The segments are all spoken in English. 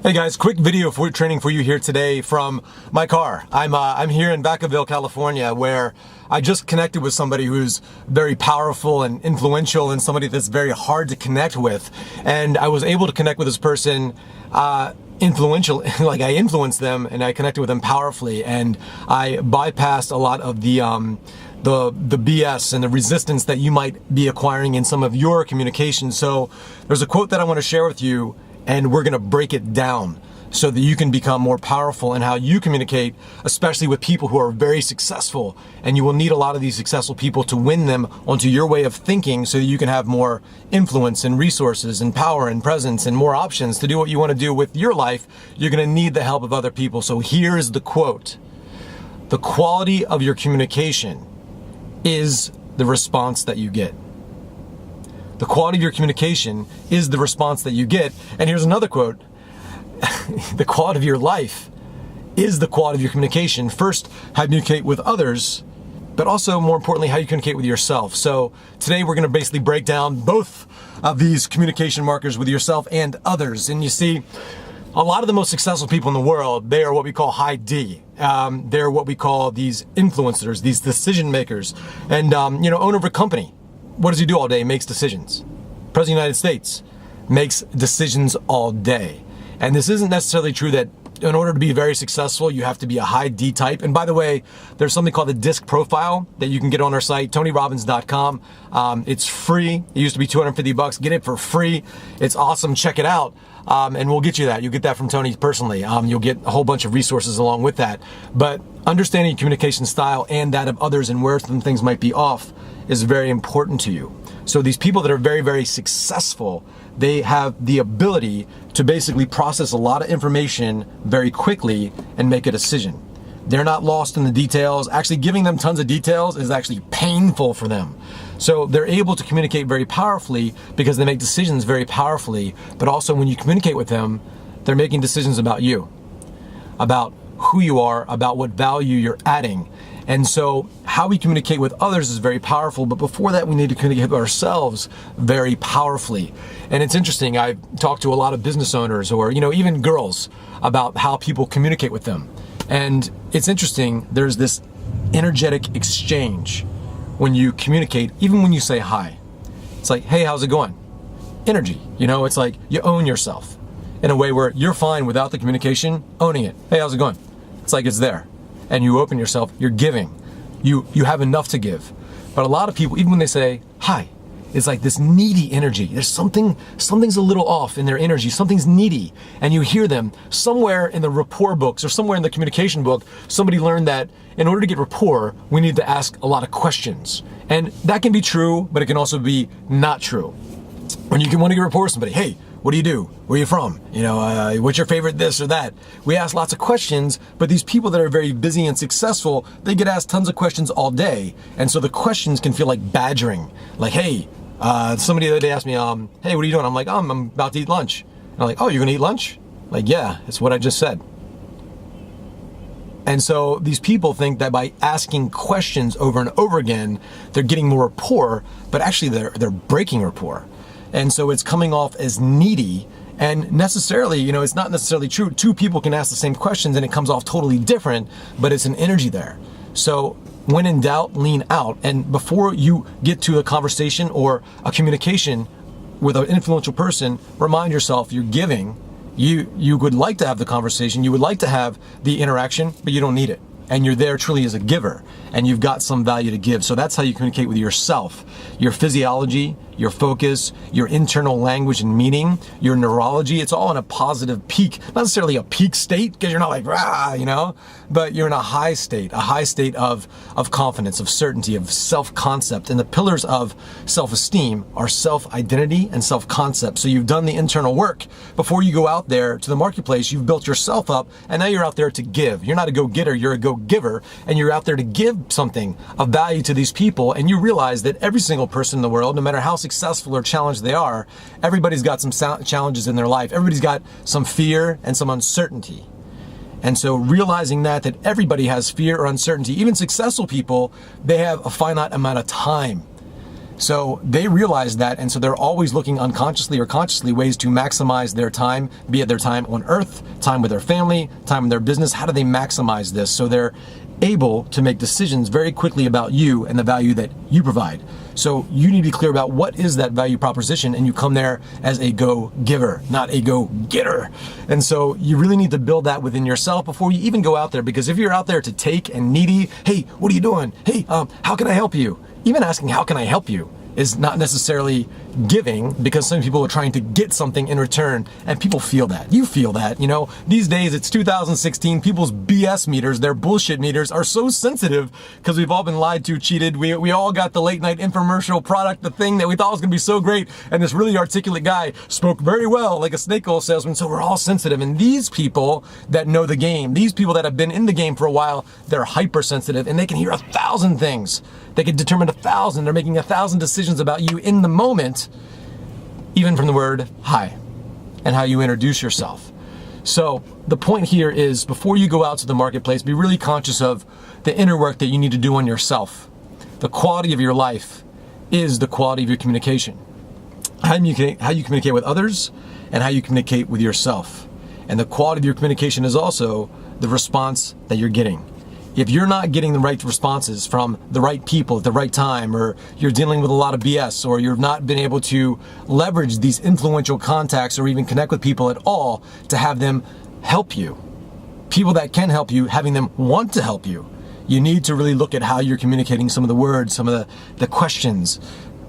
Hey guys, quick video for training for you here today from my car. I'm here in Vacaville, California, where I just connected with somebody who's very powerful and influential and somebody that's very hard to connect with. And I was able to connect with this person influential, like I influenced them and I connected with them powerfully, and I bypassed a lot of the BS and the resistance that you might be acquiring in some of your communication. So there's a quote that I want to share with you, and we're going to break it down so that you can become more powerful in how you communicate, especially with people who are very successful. And you will need a lot of these successful people to win them onto your way of thinking so that you can have more influence and resources and power and presence and more options to do what you want to do with your life. You're going to need the help of other people. So here's the quote: the quality of your communication is the response that you get. The quality of your communication is the response that you get. And here's another quote: the quality of your life is the quality of your communication. First, how you communicate with others, but also more importantly, how you communicate with yourself. So today we're going to basically break down both of these communication markers with yourself and others. And you see, a lot of the most successful people in the world, they are what we call high D. They're what we call these influencers, these decision makers. And, owner of a company, what does he do all day? He makes decisions. President of the United States makes decisions all day. And this isn't necessarily true that in order to be very successful, you have to be a high D type. And by the way, there's something called the DISC profile that you can get on our site, TonyRobbins.com. It's free. It used to be $250. Get it for free. It's awesome. Check it out. And we'll get you that. You'll get that from Tony personally. You'll get a whole bunch of resources along with that. But understanding your communication style and that of others and where some things might be off is very important to you. So these people that are very, very successful, they have the ability to basically process a lot of information very quickly and make a decision. They're not lost in the details. Actually, giving them tons of details is actually painful for them. So they're able to communicate very powerfully because they make decisions very powerfully. But also when you communicate with them, they're making decisions about you, about who you are, about what value you're adding. And so how we communicate with others is very powerful, but before that we need to communicate with ourselves very powerfully. And it's interesting, I've talked to a lot of business owners or, even girls about how people communicate with them. And it's interesting, there's this energetic exchange when you communicate, even when you say hi. It's like, hey, how's it going? Energy, it's like you own yourself in a way where you're fine without the communication, owning it. Hey, how's it going? It's like it's there. And you open yourself, you're giving. You have enough to give. But a lot of people, even when they say hi, it's like this needy energy. There's something's a little off in their energy. Something's needy. And you hear them somewhere in the rapport books or somewhere in the communication book, somebody learned that in order to get rapport, we need to ask a lot of questions. And that can be true, but it can also be not true. When you want to get rapport with somebody, hey, what do you do? Where are you from? What's your favorite this or that? We ask lots of questions, but these people that are very busy and successful, they get asked tons of questions all day. And so the questions can feel like badgering. Like, hey, somebody the other day asked me, hey, what are you doing? I'm like, I'm about to eat lunch. And I'm like, oh, you're going to eat lunch? Like, yeah, it's what I just said. And so these people think that by asking questions over and over again, they're getting more rapport, but actually they're breaking rapport. And so it's coming off as needy, and necessarily, it's not necessarily true. Two people can ask the same questions and it comes off totally different, but it's an energy there. So when in doubt, lean out. And before you get to a conversation or a communication with an influential person, remind yourself you're giving. You would like to have the conversation, you would like to have the interaction, but you don't need it. And you're there truly as a giver, and you've got some value to give. So that's how you communicate with yourself. Your physiology, your focus, your internal language and meaning, your neurology, it's all in a positive peak. Not necessarily a peak state, because you're not like, rah, but you're in a high state of confidence, of certainty, of self-concept. And the pillars of self-esteem are self-identity and self-concept. So you've done the internal work. Before you go out there to the marketplace, you've built yourself up, and now you're out there to give. You're not a go-getter, you're a go-giver, and you're out there to give something of value to these people. And you realize that every single person in the world, no matter how successful or challenged they are, everybody's got some challenges in their life. Everybody's got some fear and some uncertainty. And so realizing that everybody has fear or uncertainty, even successful people, they have a finite amount of time. So they realize that, and so they're always looking unconsciously or consciously ways to maximize their time, be it their time on earth, time with their family, time in their business. How do they maximize this? So they're able to make decisions very quickly about you and the value that you provide. So you need to be clear about what is that value proposition, and you come there as a go-giver, not a go-getter. And so you really need to build that within yourself before you even go out there, because if you're out there to take and needy, hey, what are you doing? Hey, how can I help you? Even asking, how can I help you, is not necessarily giving, because some people are trying to get something in return, and people feel that. You feel that, you know? These days, it's 2016, people's BS meters, their bullshit meters are so sensitive because we've all been lied to, cheated. We all got the late night infomercial product, the thing that we thought was gonna be so great, and this really articulate guy spoke very well, like a snake oil salesman, so we're all sensitive. And these people that know the game, these people that have been in the game for a while, they're hypersensitive, and they can hear 1,000 things. They can determine 1,000. They're making 1,000 decisions about you in the moment, even from the word hi and how you introduce yourself. So the point here is, before you go out to the marketplace, be really conscious of the inner work that you need to do on yourself. The quality of your life is the quality of your communication. How you communicate with others and how you communicate with yourself. And the quality of your communication is also the response that you're getting. If you're not getting the right responses from the right people at the right time, or you're dealing with a lot of BS, or you've not been able to leverage these influential contacts or even connect with people at all to have them help you, people that can help you, having them want to help you, you need to really look at how you're communicating, some of the words, some of the questions,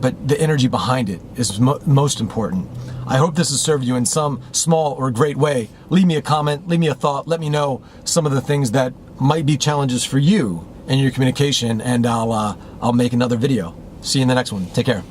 but the energy behind it is most important. I hope this has served you in some small or great way. Leave me a comment, leave me a thought, let me know some of the things that might be challenges for you in your communication, and I'll make another video. See you in the next one. Take care.